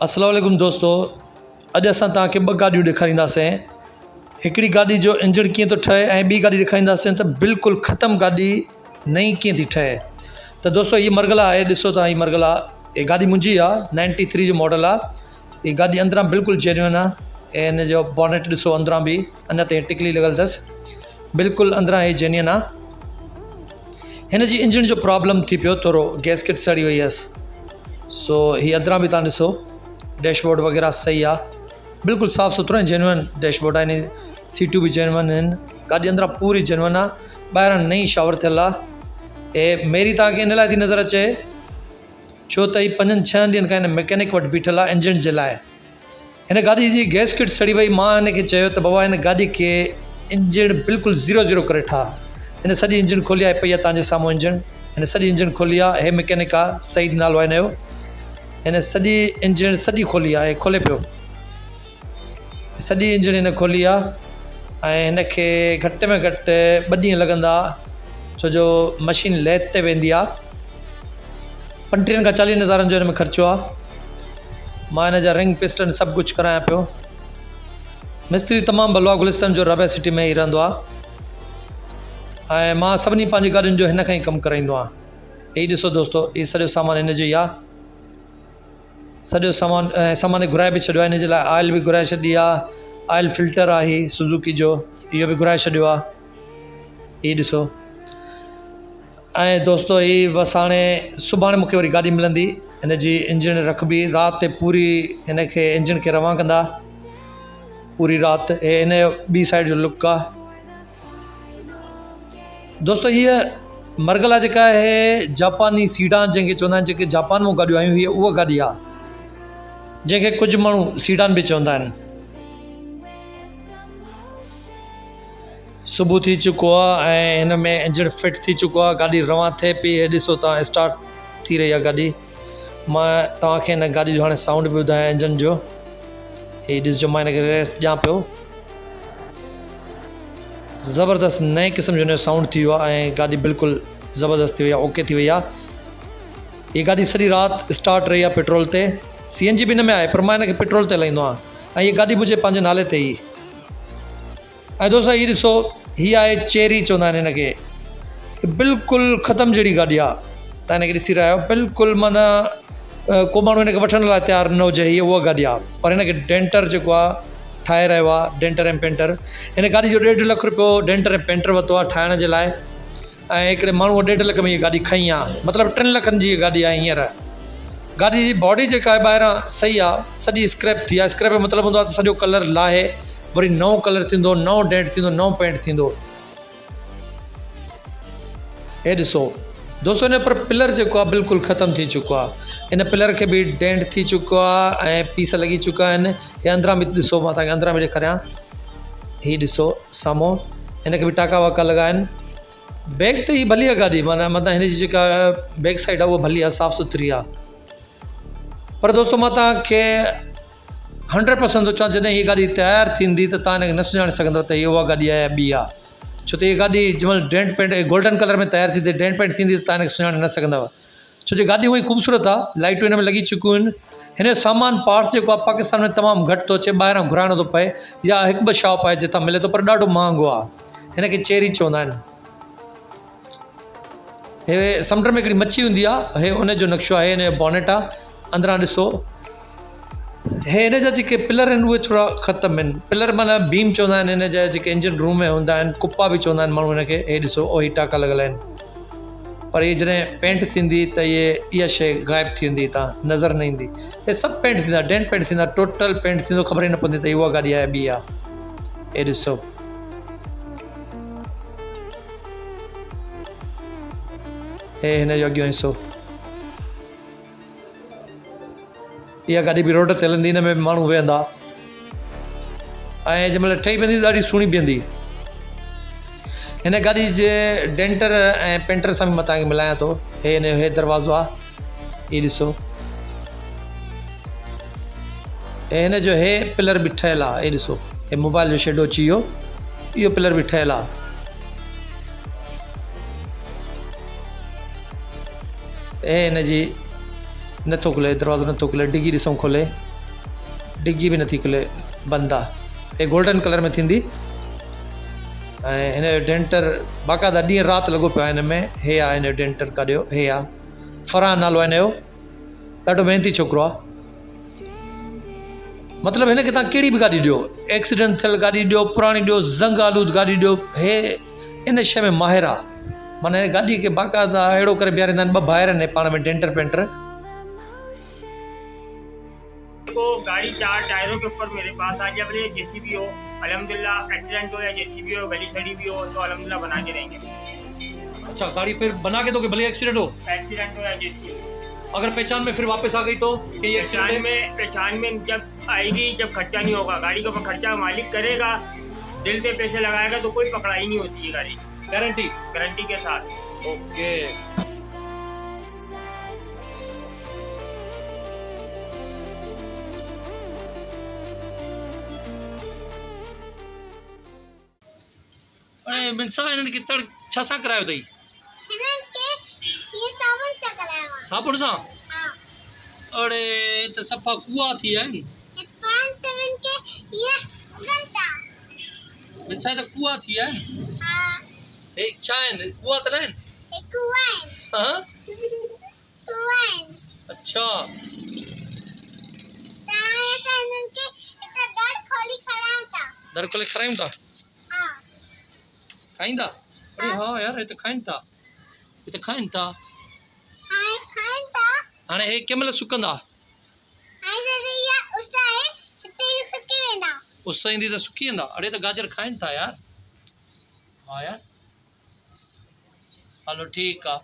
अस्सलाम वालेकुम दोस्तों, अॼु असां तव्हांखे ॿ गाॾियूं ॾेखारींदासीं। हिकिड़ी गाॾी जो इंजन कीअं थो ठहे ऐं ॿी गाॾी ॾेखारींदासीं त बिल्कुलु ख़तमु गाॾी नई कीअं थी ठहे। त दोस्तों हीअ मरगला आहे, ॾिसो तव्हां, हीअ मरगला, हीअ गाॾी मुंहिंजी आहे, 93 जो मॉडल आहे। हीअ गाॾी अंदरां बिल्कुलु जेन्युइन आहे ऐं हिन जो बॉनेट ॾिसो अंदरां बि अञा ताईं टिकली लॻल अथसि, बिल्कुलु अंदरां हीअ जेन्युइन आहे। हिन जी इंजन जो प्रॉब्लम थी पियो, थोरो गैसकेट सड़ी वई हुअसि। सो हीअ अंदरां बि तव्हां ॾिसो, डैशबोर्ड वग़ैरह सही आहे, बिल्कुलु साफ़ु सुथिरो ऐं जेन्युइन डैशबोर्ड आहे। इन सीटूं बि जेन्युइन आहिनि, गाॾी अंदरां पूरी जेन्युइन आहे, ॿाहिरां नई शावर थियल आहे। ऐं मेरी तव्हांखे इन लाइ थी नज़र अचे छो त हीअ 5-6 ॾींहंनि खां हिन मैकेनिक वटि बीठल आहे इंजन जे लाइ। हिन गाॾी जी गैस किट सड़ी वई। मां हिनखे चयो त बाबा हिन गाॾी खे इंजन बिल्कुलु 0-0 करे ठाह। हिन सॼी इंजन खोली आहे, पई आहे तव्हांजे साम्हूं इंजन। हिन सॼी इंजन खोली आहे, हे मैकेनिक आहे, सईद नालो आहे हिन जो। हिन सॼी इंजन सॼी खोली आहे, खोले पियो सॼी इंजन हिन खोली आहे। ऐं हिनखे घटि में घटि 2 ॾींहं लॻंदा, छो जो मशीन लैथ ते वेंदी आहे। 35 खां 40 हज़ारनि जो हिन में ख़र्चो आहे। मां हिन जा रिंग पिस्टन सभु कुझु करायां पियो। मिस्त्री तमामु भलो आहे, गुलिस्तान जो रबे सिटी में ई रहंदो आहे। ऐं मां सभिनी पंहिंजी गाॾियुनि जो हिन खां ई कमु कराईंदो आहियां। हीअ ॾिसो दोस्तो, हीअ सॼो सामान हिन जो ई आहे, सॼो सामान घुराए बि छॾियो आहे। हिन जे लाइ ऑयल बि घुराए छॾी आहे, ऑयल फिल्टर आहे सुज़ुकी जो, इहो बि घुराए छॾियो आहे। हीअ ॾिसो। ऐं दोस्तो हीअ बसि हाणे सुभाणे मूंखे वरी गाॾी मिलंदी, हिन जी इंजन रखबी, राति ते पूरी हिन खे इंजन खे रवां कंदा पूरी राति। ऐं हिन जो ॿी साइड जो लुक आहे दोस्तो। हीअ मरगला जेका आहे जापानी सीडान जंहिंखे चवंदा आहिनि, जेके जापान मां गाॾियूं आयूं, हीअ उहा गाॾी आहे जंहिंखे कुझु माण्हू सीडान बि चवंदा आहिनि। सुबुह थी चुको आहे ऐं हिन में इंजन फिट थी चुको आहे, गाॾी रवां थिए पई। हे ॾिसो तव्हां, स्टार्ट थी रही आहे गाॾी। मां तव्हांखे हिन गाॾी जो हाणे साउंड बि ॿुधायां इंजन जो। हीअ ॾिसजो, मां हिनखे रेस्ट ॾियां पियो। ज़बरदस्त नए क़िस्म जो हिन जो साउंड थी वियो आहे ऐं गाॾी बिल्कुलु ज़बरदस्त थी वई आहे, ओके थी वई आहे। हीअ गाॾी सॼी राति स्टार्ट रही आहे पेट्रोल ते। CNG बि हिन में आहे, पर मां हिनखे पेट्रोल ते हलाईंदो आहियां। ऐं हीअ गाॾी मुंहिंजे पंहिंजे नाले ते ई। ऐं दोस्तो हीअ ॾिसो, हीअ आहे चेरी चवंदा आहिनि हिनखे। बिल्कुलु ख़तमु जहिड़ी गाॾी आहे। तव्हां हिनखे ॾिसी रहिया आहियो, बिल्कुलु माना को माण्हू हिनखे वठण लाइ तयारु न हुजे, हीअ उहा गाॾी आहे। पर हिनखे डेंटर जेको आहे ठाहे रहियो आहे, डेंटर ऐं पेंटर। हिन गाॾी जो 1.5 लख रुपयो डेंटर ऐं पेंटर वरितो आहे ठाहिण जे लाइ। ऐं हिकिड़े माण्हूअ 1.5 लख में हीअ गाॾी खई आहे, मतिलबु 3 लखनि जी हीअ गाॾी आहे हींअर। गाॾी जी बॉडी जेका आहे ॿाहिरां सही आहे, सॼी स्क्रैप थी आहे। स्क्रैप जो मतिलबु हूंदो आहे त सॼो कलर लाहे, वरी नओं कलर थींदो, नओं डेंट थींदो, नओं पेंट थींदो। हे ॾिसो दोस्तो, हिन पर पिलर जेको आहे बिल्कुलु ख़तमु थी चुको आहे। हिन पिलर खे बि डेंट थी चुको आहे ऐं पीस लॻी चुका आहिनि। हे अंदरां बि ॾिसो, मां तव्हांखे अंदरां बि ॾेखारियां। हीअ ॾिसो साम्हूं, हिनखे बि टाका वाका लॻा आहिनि। बैक त हीअ भली आहे गाॾी, माना मतिलबु हिन जी जेका बैक साइड आहे उहा भली आहे, साफ़ु सुथरी आहे। पर दोस्तो मां तव्हांखे 100% थो चवां, जॾहिं हीअ गाॾी तयारु थींदी त तव्हां हिनखे न सुञाणे सघंदव त हीअ उहा गाॾी आहे या ॿी आहे। छो त हीअ गाॾी जंहिंमहिल डेंट पेंट गोल्डन कलर में तयारु थींदी, डेंट पेंट थींदी त तव्हां हिनखे सुञाणे न सघंदव। छो जो गाॾी उहा ई ख़ूबसूरत आहे, लाइटूं हिन में लॻी चुकियूं आहिनि। हिन जो सामान पार्ट्स जेको आहे पाकिस्तान में तमामु घटि थो अचे, ॿाहिरां घुराइणो थो पए, या 1-2 शॉप आहे जितां मिले थो, पर ॾाढो महांगो आहे। हिनखे चेरी चवंदा आहिनि। हे समुंड में हिकिड़ी मच्छी हूंदी आहे, हे उनजो नक्शो आहे। हिन जो बॉनेट आहे, अंदरां ॾिसो। हे हिन जा जेके पिलर आहिनि उहे थोरा ख़तमु आहिनि। पिलर माना बीम चवंदा आहिनि हिन जा, जेके इंजन रूम में हूंदा आहिनि, कुप्पा बि चवंदा आहिनि माण्हू हिनखे। हे ॾिसो, ओही टाका लॻल आहिनि। पर हीअ जॾहिं पेंट थींदी त इहा शइ ग़ाइबु थी वेंदी, तव्हां नज़र न ईंदी। हे सभु पेंट थींदा, डेंट पेंट थींदा, टोटल पेंट थींदो, ख़बर ई न पवंदी त उहा गाॾी आहे ॿी आहे। हे ॾिसो, हे हिन जो अॻियों हिसो। इहा गाॾी बि रोड ते हलंदी, हिन में बि माण्हू वेहंदा ऐं जंहिंमहिल ठही वेंदी ॾाढी सुहिणी बीहंदी। हिन गाॾी जे डेंटर ऐं पेंटर सां बि मां तव्हांखे मिलायां थो। हे हिन जो हे दरवाज़ो आहे, हीअ ॾिसो। हे हिन जो हे पिलर बि ठहियलु आहे, हे ॾिसो। हे मोबाइल जो शेडो अची वियो, इहो पिलर बि ठहियलु आहे। हे हिन जी नथो खुले, दरवाज़ो नथो खुले, डिगी ॾिसूं खोले। डिग्जी भी नथी खुले, बंदि आहे। हे गोल्डन कलर में थींदी ऐं हिन जो डेंटर बाक़ाइदा ॾींहुं राति लॻो पियो आहे हिन में। हे आहे हिन जो डेंटर काॾियो, हे आहे फरहान नालो आहे हिन जो, ॾाढो महिनती छोकिरो आहे। मतिलबु हिन खे तव्हां कहिड़ी बि गाॾी ॾियो, एक्सीडेंट थियल गाॾी ॾियो, पुराणी ॾियो, ज़ंग आलूद गाॾी ॾियो, हे इन शइ में माहिर आहे। माना हिन गाॾी खे बाक़ाइदा अहिड़ो करे बीहारींदा आहिनि, ॿ भाइर आहिनि पाण में डेंटर पेंटर। को गाड़ी 4 टायरों के ऊपर मेरे पास आ जाए, भले जेसीबी हो अल्हम्दुलिल्लाह, एक्सीडेंट हो या जेसीबी हो, गली सड़ी भी हो तो अल्हम्दुलिल्लाह बना के देंगे। अच्छा, गाड़ी फिर बना के दोगे भले एक्सीडेंट हो या जेसीबी। अगर पहचान में फिर वापस आ गई तो पहचान में जब आएगी, जब खर्चा नहीं होगा, गाड़ी का खर्चा मालिक करेगा, दिल से पैसे लगाएगा तो कोई पकड़ाई नहीं होती है गाड़ी, गारंटी के साथ। ओके। अरे मिनसा इन्हनि खे तड़ छा सां करायो अथई? हिननि खे ये साबुन सां करायो आहे। साबुण सां? हाँ। अरे त सफ़ा कुआ थी विया आहिनि। ये 5-7 के ये घंटा। मिनसा त कुआ थी विया आहिनि। हाँ। हे छा आहिनि? कुआ त न आहिनि? ये कुआ है। हाँ? कुआ है। अच्छा। ताए त हिननि खे इता दर खोली खरायूं था। दर खोले खारायूं था? हाँ। खाईंदा? अरे हाँ यार, हे त खाइनि था, हे त खाइनि था। हाय खाइन था। हाणे हे कंहिं महिल सुकंदा? हाय जरिया उस आहे, हिते ई सुकी वेंदा। उस ईंदी त सुकी वेंदा? अरे त गाजर खाइनि था यार। हाँ यार, हलो ठीकु आहे।